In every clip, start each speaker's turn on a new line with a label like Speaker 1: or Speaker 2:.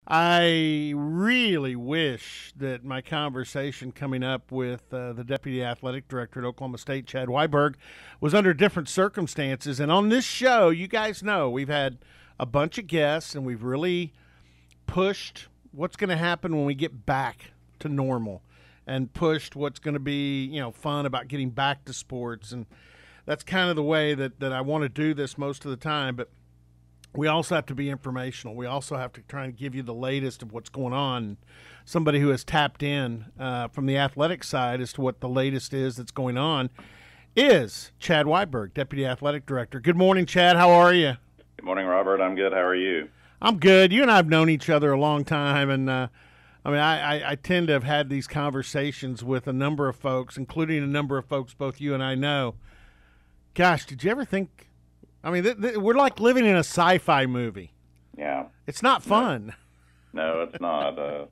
Speaker 1: I really wish that my conversation coming up with the Deputy Athletic Director at Oklahoma State, Chad Weiberg, was under different circumstances. And on this show, you guys know we've had a bunch of guests and we've really pushed what's going to happen when we get back to normal and pushed what's going to be, fun about getting back to sports. And that's kind of the way that I want to do this most of the time. But we also have to be informational. We also have to try and give you the latest of what's going on. Somebody who has tapped in from the athletic side as to what the latest is that's going on is Chad Weiberg, Deputy Athletic Director. Good morning, Chad. How are you?
Speaker 2: Good morning, Robert. I'm good. How are you?
Speaker 1: I'm good. You and I have known each other a long time, and I tend to have had these conversations with a number of folks, including a number of folks both you and I know. Gosh, did you ever think? We're like living in a sci-fi movie.
Speaker 2: Yeah.
Speaker 1: It's not fun.
Speaker 2: No, it's not.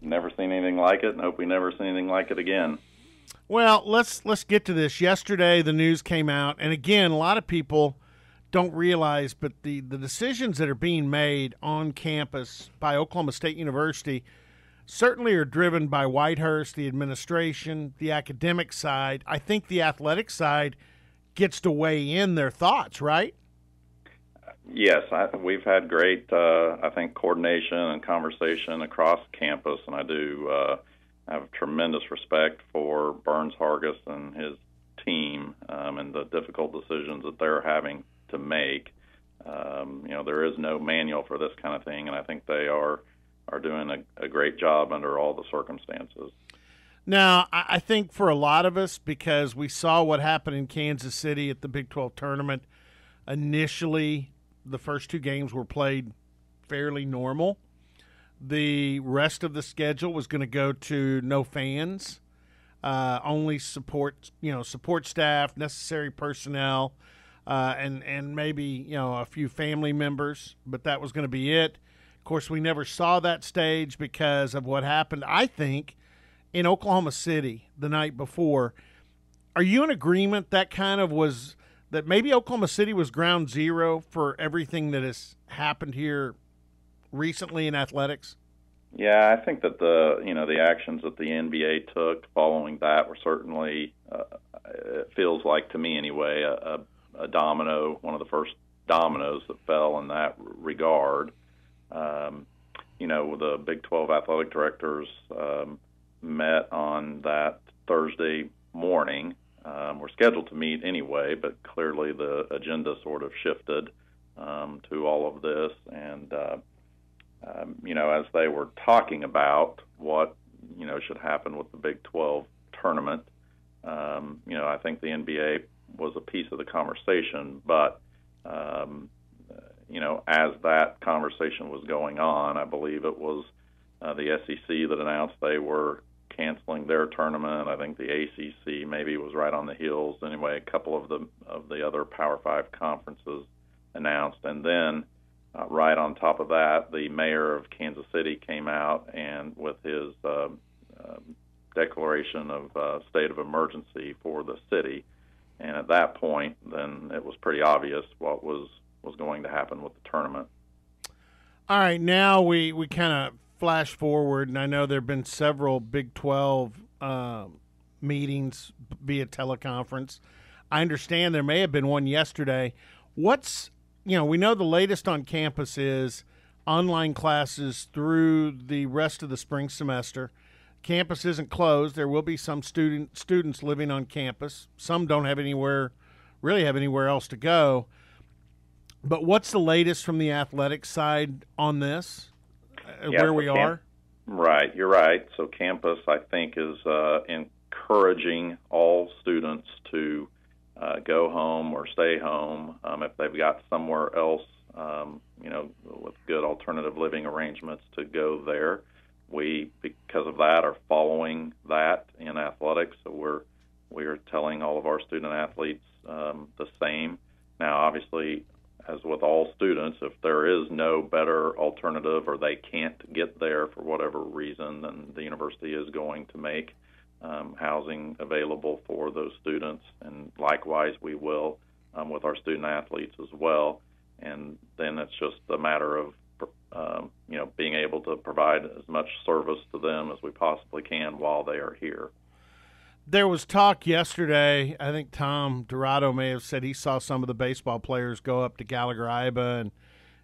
Speaker 2: Never seen anything like it, and hope we never see anything like it again.
Speaker 1: Well, let's get to this. Yesterday, the news came out, and again, a lot of people don't realize, but the decisions that are being made on campus by Oklahoma State University certainly are driven by Whitehurst, the administration, the academic side. I think the athletic side gets to weigh in their thoughts, right?
Speaker 2: Yes, we've had great, coordination and conversation across campus, and I do have tremendous respect for Burns Hargis and his team and the difficult decisions that they're having to make. There is no manual for this kind of thing, and I think they are doing a great job under all the circumstances.
Speaker 1: Now, I think for a lot of us, because we saw what happened in Kansas City at the Big 12 tournament, initially the first two games were played fairly normal. The rest of the schedule was going to go to no fans, only support staff, necessary personnel, and maybe a few family members, but that was going to be it. Of course, we never saw that stage because of what happened, I think, in Oklahoma City the night before. Are you in agreement that maybe Oklahoma City was ground zero for everything that has happened here recently in athletics?
Speaker 2: Yeah, I think that the actions that the NBA took following that were certainly, it feels like to me anyway, a domino, one of the first dominoes that fell in that regard. The Big 12 athletic directors met on that Thursday morning. We're scheduled to meet anyway, but clearly the agenda sort of shifted to all of this. And, as they were talking about what, should happen with the Big 12 tournament, I think the NBA was a piece of the conversation. But, as that conversation was going on, I believe it was the SEC that announced they were canceling their tournament. I think the ACC maybe was right on the heels. Anyway, a couple of the other Power 5 conferences announced. And then right on top of that, the mayor of Kansas City came out and with his declaration of state of emergency for the city. And at that point, then it was pretty obvious what was going to happen with the tournament.
Speaker 1: All right, now we kind of flash forward, and I know there have been several Big 12 meetings via teleconference. I understand there may have been one yesterday. We know the latest on campus is online classes through the rest of the spring semester. Campus isn't closed. There will be some students living on campus. Some don't have anywhere else to go. But what's the latest from the athletic side on this? Where we are?
Speaker 2: Right, you're right. So campus, I think, is encouraging all students to go home or stay home if they've got somewhere else, with good alternative living arrangements to go there. We, because of that, are following that in athletics. So we're telling all of our student athletes the same. Now, obviously, as with all students, if there is no better alternative or they can't get there for whatever reason, then the university is going to make housing available for those students. And likewise, we will with our student athletes as well. And then it's just a matter of being able to provide as much service to them as we possibly can while they are here.
Speaker 1: There was talk yesterday, I think Tom Dorado may have said he saw some of the baseball players go up to Gallagher-Iba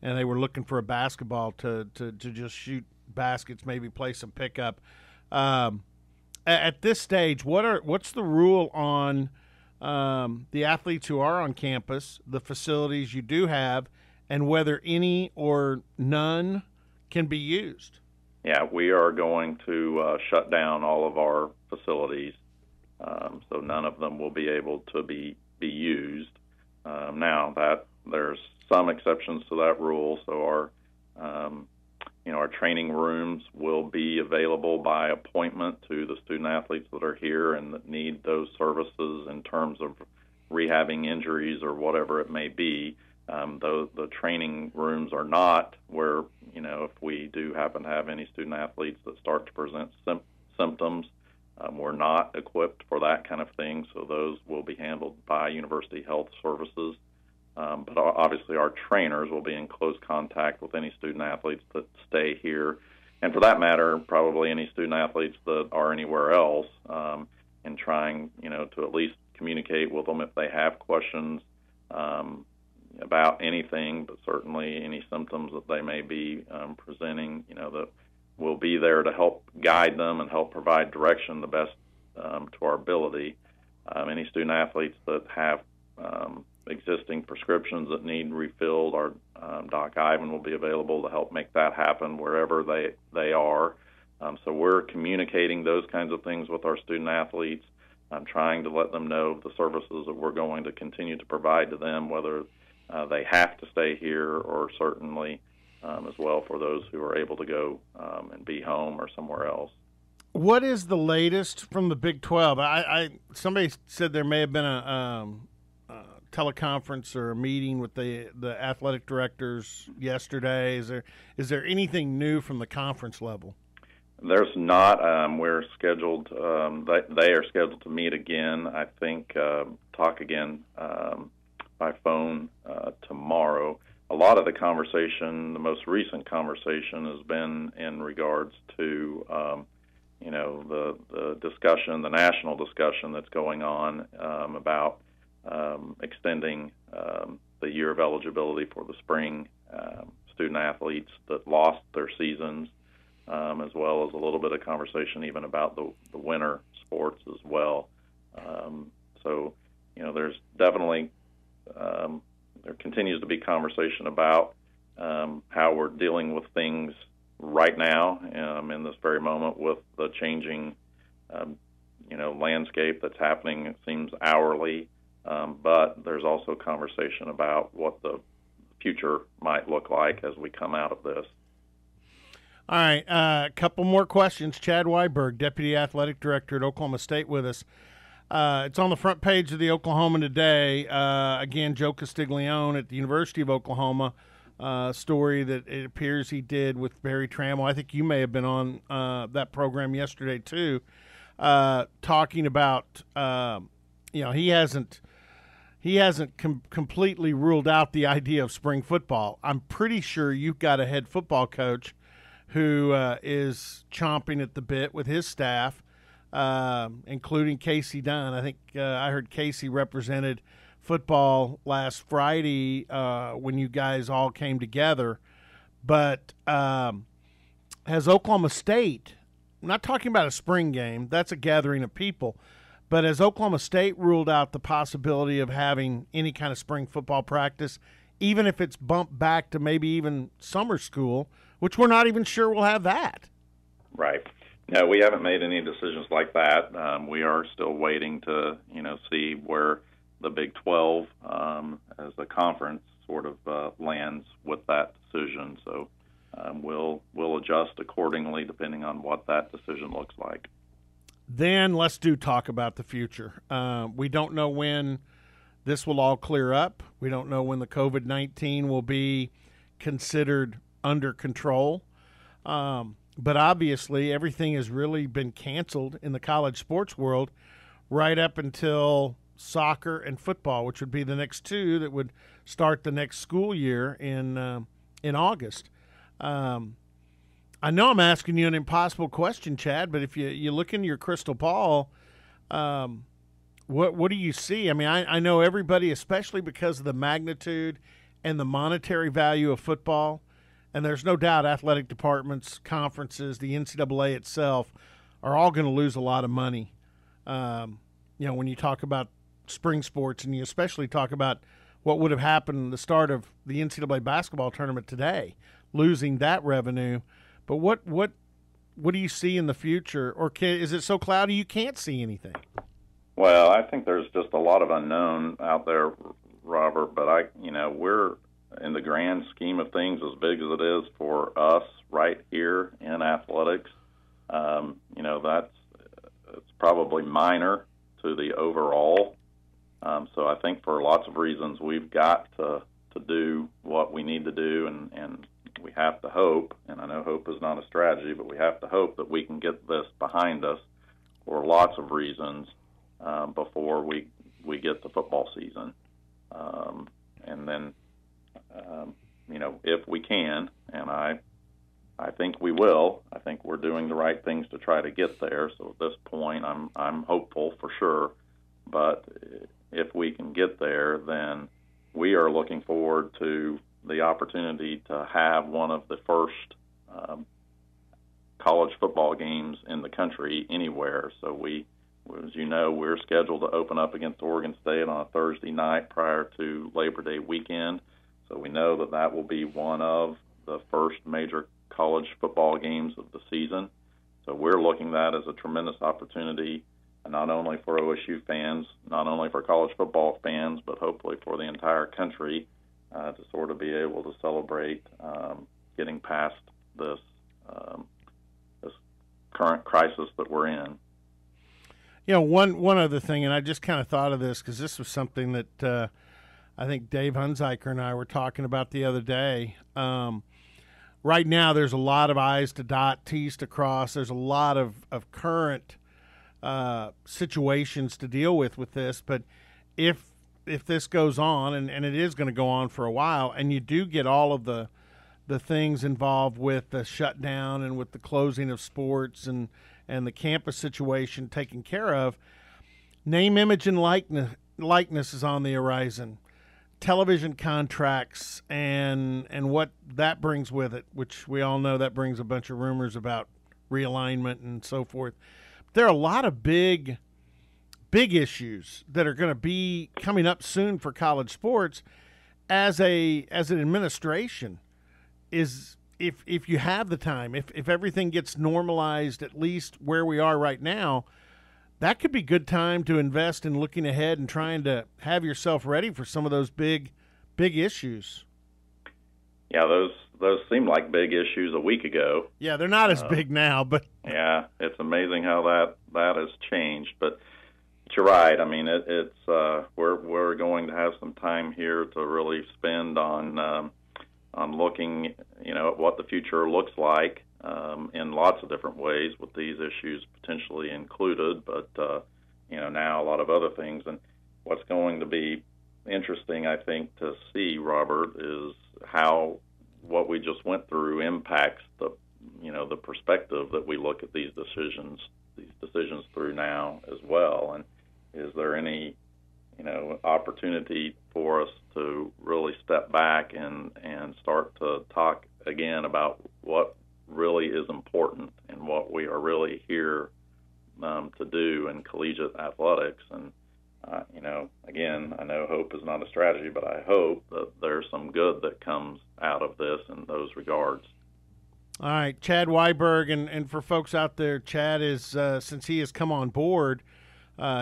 Speaker 1: and they were looking for a basketball to just shoot baskets, maybe play some pickup. At this stage, what's the rule on the athletes who are on campus, the facilities you do have, and whether any or none can be used?
Speaker 2: Yeah, we are going to shut down all of our facilities, so none of them will be able to be used. Now that there's some exceptions to that rule, so our training rooms will be available by appointment to the student athletes that are here and that need those services in terms of rehabbing injuries or whatever it may be. The training rooms are not where, if we do happen to have any student athletes that start to present symptoms, we're not equipped for that kind of thing, so those will be handled by University Health Services. But obviously our trainers will be in close contact with any student athletes that stay here, and for that matter, probably any student athletes that are anywhere else, and trying, to at least communicate with them if they have questions about anything, but certainly any symptoms that they may be presenting, that we'll be there to help guide them and help provide direction the best to our ability. Any student athletes that have existing prescriptions that need refilled, our Doc Ivan will be available to help make that happen wherever they are. So we're communicating those kinds of things with our student athletes. I'm trying to let them know the services that we're going to continue to provide to them, whether they have to stay here or certainly as well for those who are able to go and be home or somewhere else.
Speaker 1: What is the latest from the Big 12? Somebody said there may have been a teleconference or a meeting with the athletic directors yesterday. Is there anything new from the conference level?
Speaker 2: There's not. We're scheduled. They are scheduled to meet again. I think talk again by phone tomorrow. A lot of the conversation, the most recent conversation, has been in regards to the discussion, the national discussion that's going on about extending the year of eligibility for the spring student athletes that lost their seasons, as well as a little bit of conversation even about the winter sports as well. So, there's definitely there continues to be conversation about how we're dealing with things right now in this very moment with the changing, landscape that's happening, it seems, hourly. But there's also conversation about what the future might look like as we come out of this.
Speaker 1: All right, a couple more questions. Chad Weiberg, Deputy Athletic Director at Oklahoma State, with us. It's on the front page of the Oklahoman today. Again, Joe Castiglione at the University of Oklahoma, story that it appears he did with Barry Trammell. I think you may have been on that program yesterday too, talking about he hasn't completely ruled out the idea of spring football. I'm pretty sure you've got a head football coach who is chomping at the bit with his staff, including Casey Dunn. I think I heard Casey represented football last Friday when you guys all came together. But has Oklahoma State, I'm not talking about a spring game, that's a gathering of people, but has Oklahoma State ruled out the possibility of having any kind of spring football practice, even if it's bumped back to maybe even summer school, which we're not even sure we'll have that?
Speaker 2: Right. No, we haven't made any decisions like that. We are still waiting to, see where the Big 12 as a conference sort of lands with that decision. So we'll adjust accordingly depending on what that decision looks like.
Speaker 1: Then let's talk about the future. We don't know when this will all clear up. We don't know when the COVID-19 will be considered under control. But obviously everything has really been canceled in the college sports world right up until soccer and football, which would be the next two that would start the next school year in August. I know I'm asking you an impossible question, Chad, but if you look into your crystal ball, what do you see? I mean, I know everybody, especially because of the magnitude and the monetary value of football, and there's no doubt athletic departments, conferences, the NCAA itself are all going to lose a lot of money. When you talk about spring sports, and you especially talk about what would have happened at the start of the NCAA basketball tournament today, losing that revenue. But what do you see in the future, or is it so cloudy you can't see anything?
Speaker 2: Well, I think there's just a lot of unknown out there, Robert. But we're in the grand scheme of things as big as it is for us right here in athletics. It's probably minor to the overall. So I think for lots of reasons we've got to do what we need to do, and we have to hope, and I know hope is not a strategy, but we have to hope that we can get this behind us for lots of reasons before we get to football season. And then, if we can, and I think we will, I think we're doing the right things to try to get there. So at this point, I'm hopeful for sure. But if we can get there, then we are looking forward to the opportunity to have one of the first college football games in the country anywhere. So as you know, we're scheduled to open up against Oregon State on a Thursday night prior to Labor Day weekend. So we know that will be one of the first major college football games of the season. So we're looking at that as a tremendous opportunity, not only for OSU fans, not only for college football fans, but hopefully for the entire country to sort of be able to celebrate getting past this current crisis that we're in.
Speaker 1: One other thing, and I just kind of thought of this because this was something that I think Dave Hunziker and I were talking about the other day. Right now, there's a lot of I's to dot, T's to cross. There's a lot of current situations to deal with this. But if this goes on, and it is going to go on for a while, and you do get all of the things involved with the shutdown and with the closing of sports and the campus situation taken care of, name, image, and likeness is on the horizon. Television contracts and what that brings with it, which we all know that brings a bunch of rumors about realignment and so forth. There are a lot of big issues that are going to be coming up soon for college sports. As an administration, is if you have the time, if everything gets normalized, at least where we are right now, that could be good time to invest in looking ahead and trying to have yourself ready for some of those big issues.
Speaker 2: Yeah, those seemed like big issues a week ago.
Speaker 1: Yeah, they're not as big now, but
Speaker 2: yeah, it's amazing how that has changed. But you're right. I mean, we're going to have some time here to really spend on looking, at what the future looks like in lots of different ways, with these issues potentially included. But now a lot of other things. And what's going to be interesting, I think, to see, Robert, is how what we just went through impacts the perspective that we look at these decisions through now as well. And is there any opportunity for us to really step back and start to talk again about what really is important and what we are really here to do in collegiate athletics. And again, I know hope is not a strategy, but I hope that there's some good that comes out of this in those regards.
Speaker 1: All right, Chad Weiberg, and for folks out there, Chad is since he has come on board,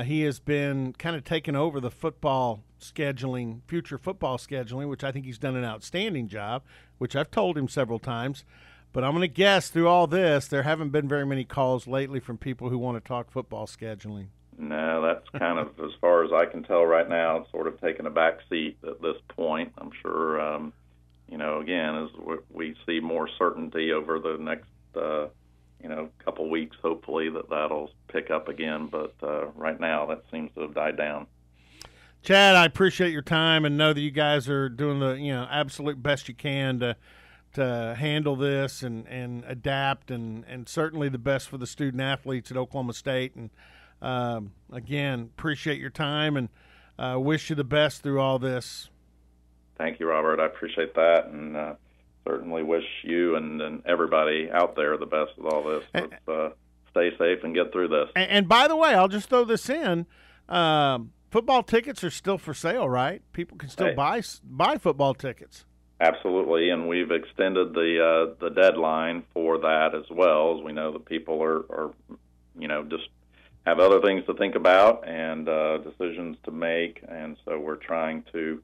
Speaker 1: he has been kind of taking over the football scheduling, future football scheduling, which I think he's done an outstanding job, which I've told him several times. But I'm going to guess through all this, there haven't been very many calls lately from people who want to talk football scheduling.
Speaker 2: No, that's kind of, as far as I can tell right now, it's sort of taken a back seat at this point. I'm sure, again, as we see more certainty over the next, couple weeks, hopefully that'll pick up again. But right now, that seems to have died down.
Speaker 1: Chad, I appreciate your time and know that you guys are doing the absolute best you can to handle this and adapt, and certainly the best for the student athletes at Oklahoma State. And again, appreciate your time and wish you the best through all this.
Speaker 2: Thank you, Robert. I appreciate that, and certainly wish you and everybody out there the best with all this. Let's stay safe and get through this.
Speaker 1: And by the way, I'll just throw this in. Football tickets are still for sale, right? People can still buy football tickets.
Speaker 2: Absolutely, and we've extended the deadline for that as well, as we know that people are just have other things to think about and decisions to make, and so we're trying to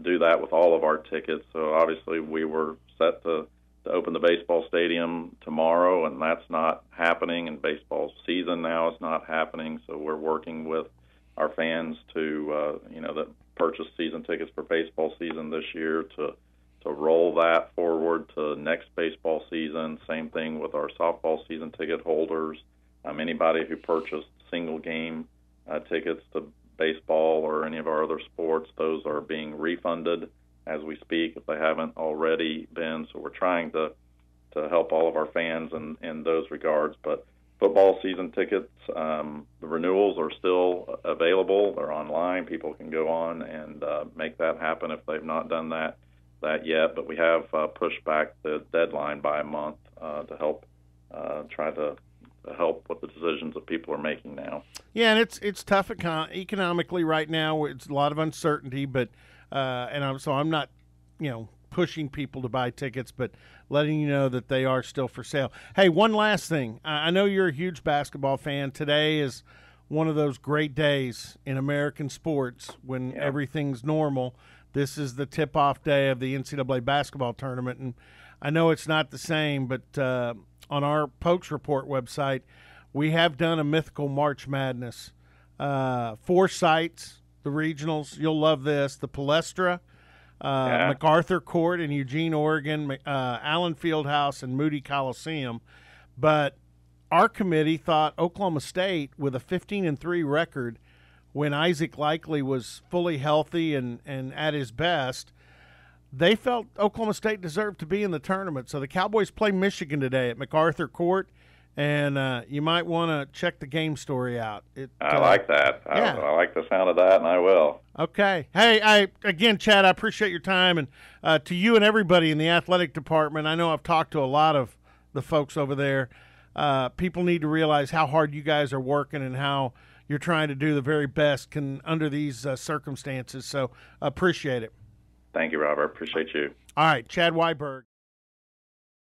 Speaker 2: do that with all of our tickets. So obviously we were set to open the baseball stadium tomorrow, and that's not happening, and baseball season now is not happening, so we're working with our fans to that purchase season tickets for baseball season this year to roll that forward to next baseball season. Same thing with our softball season ticket holders. Anybody who purchased single game tickets to baseball or any of our other sports, those are being refunded as we speak if they haven't already been. So we're trying to help all of our fans in those regards. But football season tickets, the renewals are still available. They're online. People can go on and make that happen if they've not done that yet. But we have pushed back the deadline by a month to help try to help with the decisions that people are making now.
Speaker 1: Yeah, and it's tough economically right now. It's a lot of uncertainty, but I'm not, pushing people to buy tickets, but letting you know that they are still for sale. Hey, one last thing. I know you're a huge basketball fan. Today is one of those great days in American sports when everything's normal. This is the tip-off day of the NCAA basketball tournament, and I know it's not the same, but on our Pokes Report website, we have done a mythical March Madness. 4 sites, the regionals. You'll love this. The Palestra, MacArthur Court in Eugene, Oregon, Allen Fieldhouse, and Moody Coliseum. But our committee thought Oklahoma State, with a 15-3 record, when Isaac Likely was fully healthy and at his best, they felt Oklahoma State deserved to be in the tournament. So the Cowboys play Michigan today at MacArthur Court, and you might want to check the game story out.
Speaker 2: I like that.
Speaker 1: Yeah.
Speaker 2: I like the sound of that, and I will.
Speaker 1: Okay. Hey, again, Chad, I appreciate your time, and to you and everybody in the athletic department. I know I've talked to a lot of the folks over there. People need to realize how hard you guys are working and how you're trying to do the very best under these circumstances. So appreciate it.
Speaker 2: Thank you, Robert. Appreciate you.
Speaker 1: All right, Chad Weiberg.